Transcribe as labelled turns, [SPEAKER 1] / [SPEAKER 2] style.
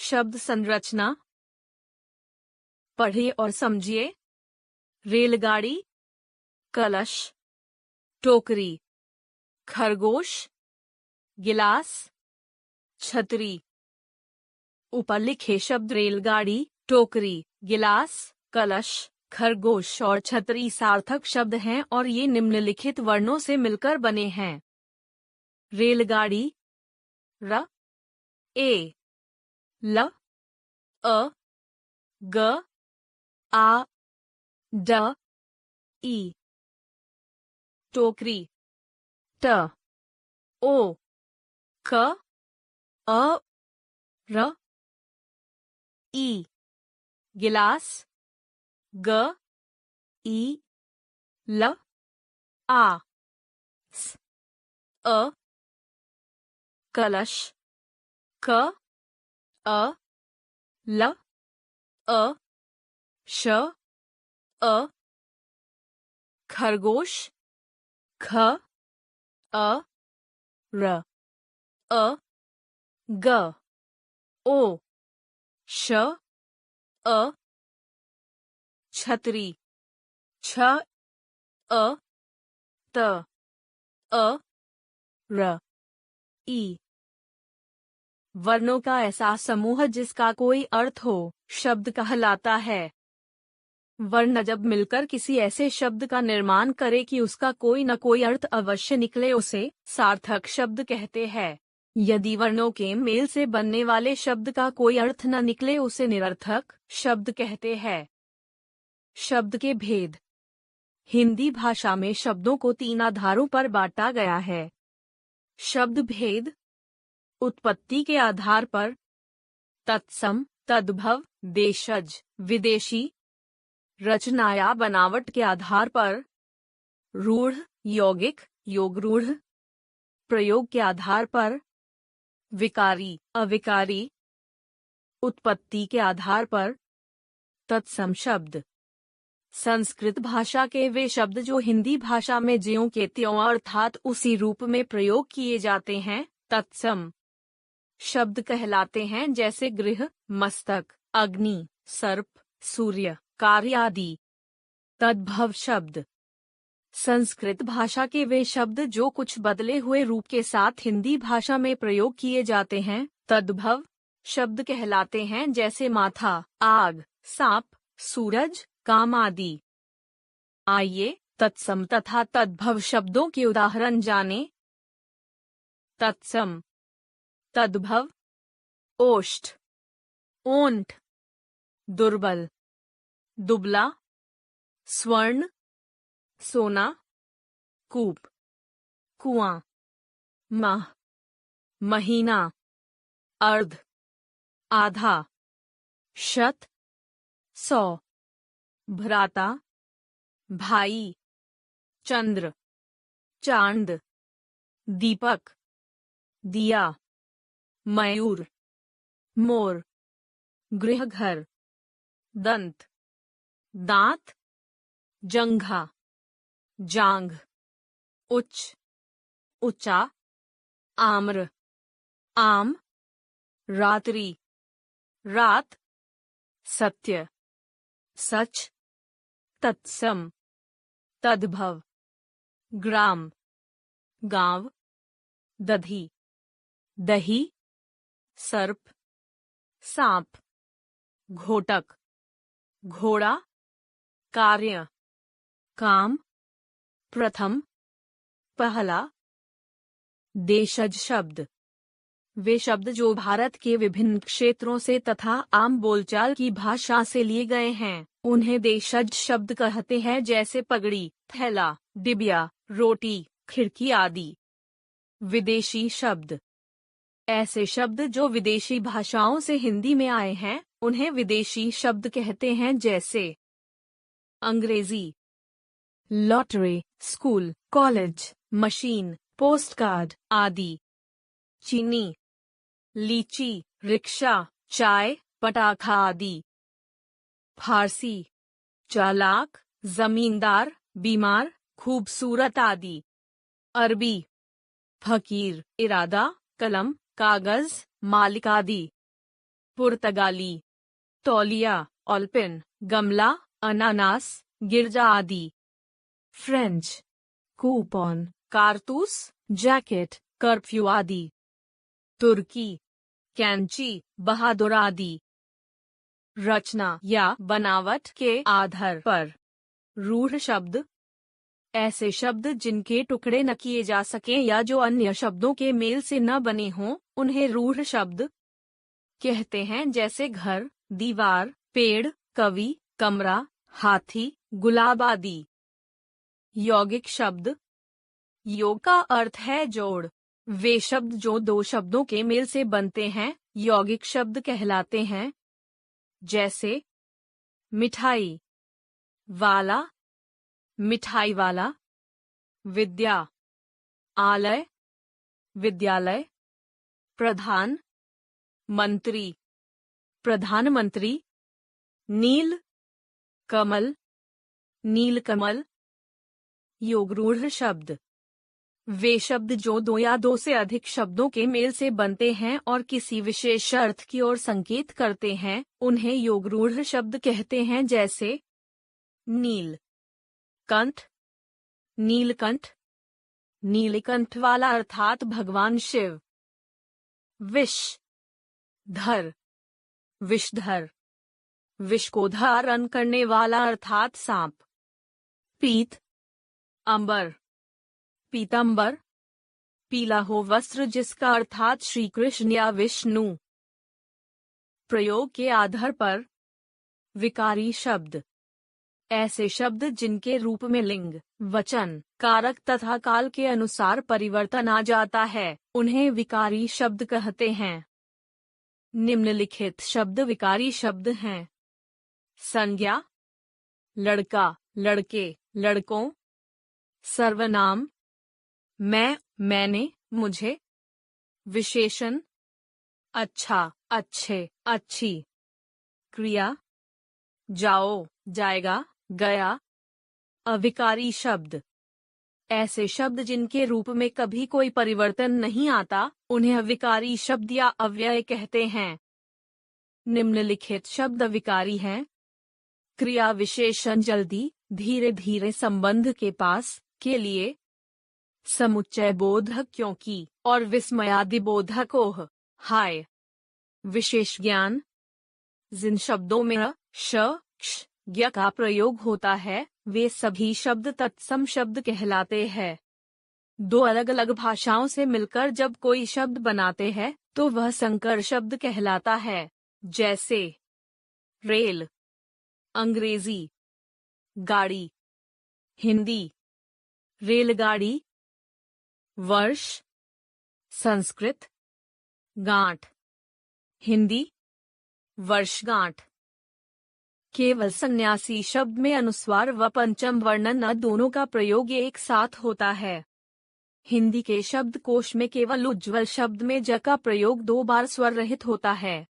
[SPEAKER 1] शब्द संरचना पढ़िए और समझिए। रेलगाड़ी, कलश, टोकरी, खरगोश, गिलास, छतरी। ऊपर लिखे शब्द रेलगाड़ी, टोकरी, गिलास, कलश, खरगोश और छतरी सार्थक शब्द हैं और ये निम्नलिखित वर्णों से मिलकर बने हैं। रेलगाड़ी र, ए, ल, अ, ग, आ, ड, ई। टोकरी ट, ओ, क, अ, र, ई। गिलास ग, ई, ल, आ, स, अ। कलश क, अ, ल, अ, श, अ। खरगोश ख, अ, र, अ, ग, ओ, श, अ। छतरी छ, अ, त, अ, र, ई। वर्णों का ऐसा समूह जिसका कोई अर्थ हो शब्द कहलाता है। वर्ण जब मिलकर किसी ऐसे शब्द का निर्माण करे कि उसका कोई न कोई अर्थ अवश्य निकले उसे सार्थक शब्द कहते हैं। यदि वर्णों के मेल से बनने वाले शब्द का कोई अर्थ न निकले उसे निरर्थक शब्द कहते हैं। शब्द के भेद। हिंदी भाषा में शब्दों को 3 आधारों पर बांटा गया है। शब्द भेद। उत्पत्ति के आधार पर तत्सम, तद्भव, देशज, विदेशी। रचना या बनावट के आधार पर रूढ़, यौगिक, योगरूढ़। प्रयोग के आधार पर विकारी, अविकारी। उत्पत्ति के आधार पर तत्सम शब्द। संस्कृत भाषा के वे शब्द जो हिंदी भाषा में ज्यों के त्यों अर्थात उसी रूप में प्रयोग किए जाते हैं तत्सम शब्द कहलाते हैं, जैसे गृह, मस्तक, अग्नि, सर्प, सूर्य, कार्य आदि। तद्भव शब्द। संस्कृत भाषा के वे शब्द जो कुछ बदले हुए रूप के साथ हिंदी भाषा में प्रयोग किए जाते हैं तद्भव शब्द कहलाते हैं, जैसे माथा, आग, सांप, सूरज, काम आदि। आइए तत्सम तथा तद्भव शब्दों के उदाहरण जानें। तत्सम, तद्भव, ओष्ठ, ओंठ, दुर्बल, दुबला, स्वर्ण, सोना, कूप, कुआं, माह, महीना, अर्ध, आधा, शत, 100, भ्राता, भाई, चंद्र, चांद, दीपक, दिया, मयूर, मोर, गृहघर, दंत, दांत, जंघा, जांघ, उच्च, ऊंचा, आम्र, आम, रात्रि, रात, सत्य, सच। तत्सम, तद्भव, ग्राम, गांव, दधी, दही, सर्प, सांप, घोटक, घोड़ा, कार्य, काम, प्रथम, पहला। देशज शब्द। वे शब्द जो भारत के विभिन्न क्षेत्रों से तथा आम बोलचाल की भाषा से लिए गए हैं उन्हें देशज शब्द कहते हैं, जैसे पगड़ी, थैला, डिबिया, रोटी, खिड़की आदि। विदेशी शब्द। ऐसे शब्द जो विदेशी भाषाओं से हिंदी में आए हैं उन्हें विदेशी शब्द कहते हैं, जैसे अंग्रेजी, lottery, school, college, machine, postcard आदि। चीनी, लीची, रिक्शा, चाय, पटाखा आदि। फारसी, चालाक, जमींदार, बीमार, खूबसूरत आदि। अरबी, फकीर, इरादा, कलम, कागज, मालिक आदि। पुर्तगाली, तौलिया, ऑल्पिन, गमला, अनानास, गिरजा आदि। फ्रेंच, कूपन, कारतूस, जैकेट, कर्फ्यू आदि। तुर्की, कैंची, बहादुर आदि। रचना या बनावट के आधार पर रूढ़ शब्द, ऐसे शब्द जिनके टुकड़े न किए जा सकें या जो अन्य शब्दों के मेल से न बने हों, उन्हें रूढ़ शब्द कहते हैं, जैसे घर, दीवार, पेड़, कवि, कमरा, हाथी, गुलाब आदि। यौगिक शब्द, योग का अर्थ है जोड़। वे शब्द जो दो शब्दों के मेल से बनते हैं यौगिक शब्द कहलाते हैं, जैसे मिठाई वाला, मिठाई वाला, विद्या, आलय, विद्यालय, प्रधान, मंत्री, प्रधानमंत्री, नील, कमल, नीलकमल। योगरूढ़ शब्द, वे शब्द जो दो या दो से अधिक शब्दों के मेल से बनते हैं और किसी विशेष अर्थ की ओर संकेत करते हैं, उन्हें योगरूढ़ शब्द कहते हैं, जैसे नील कंठ, नीलकंठ, नीलकंठ वाला अर्थात भगवान शिव। विष धर, विषधर, विष को धारण करने वाला अर्थात सांप। पीत अंबर, पीतांबर, पीला हो वस्त्र जिसका अर्थात श्री कृष्ण या विष्णु। प्रयोग के आधार पर विकारी शब्द, ऐसे शब्द जिनके रूप में लिंग, वचन, कारक तथा काल के अनुसार परिवर्तन आ जाता है, उन्हें विकारी शब्द कहते हैं। निम्नलिखित शब्द विकारी शब्द हैं। संज्ञा, लड़का, लड़के, लड़कों। सर्वनाम, मैं, मैंने, मुझे। विशेषण, अच्छा, अच्छे, अच्छी। क्रिया, जाओ, जाएगा, गया। अविकारी शब्द, ऐसे शब्द जिनके रूप में कभी कोई परिवर्तन नहीं आता, उन्हें अविकारी शब्द या अव्यय कहते हैं। निम्नलिखित शब्द विकारी हैं। क्रिया विशेषण जल्दी, धीरे धीरे, संबंध के पास, के लिए। समुच्चय बोधक क्योंकि और विस्मयादि बोधक ओह, हाय। विशेष ज्ञान, जिन शब्दों में अ, श, क्ष, ज्ञ का प्रयोग होता है वे सभी शब्द तत्सम शब्द कहलाते हैं। दो अलग अलग भाषाओं से मिलकर जब कोई शब्द बनाते हैं तो वह संकर शब्द कहलाता है, जैसे रेल, अंग्रेजी, गाड़ी, हिंदी, रेलगाड़ी। वर्ष, संस्कृत, गांठ, हिंदी, वर्षगांठ। केवल सन्यासी शब्द में अनुस्वार व पंचम वर्ण न दोनों का प्रयोग एक साथ होता है। हिंदी के शब्दकोश में केवल उज्ज्वल शब्द में ज का प्रयोग 2 बार स्वर रहित होता है।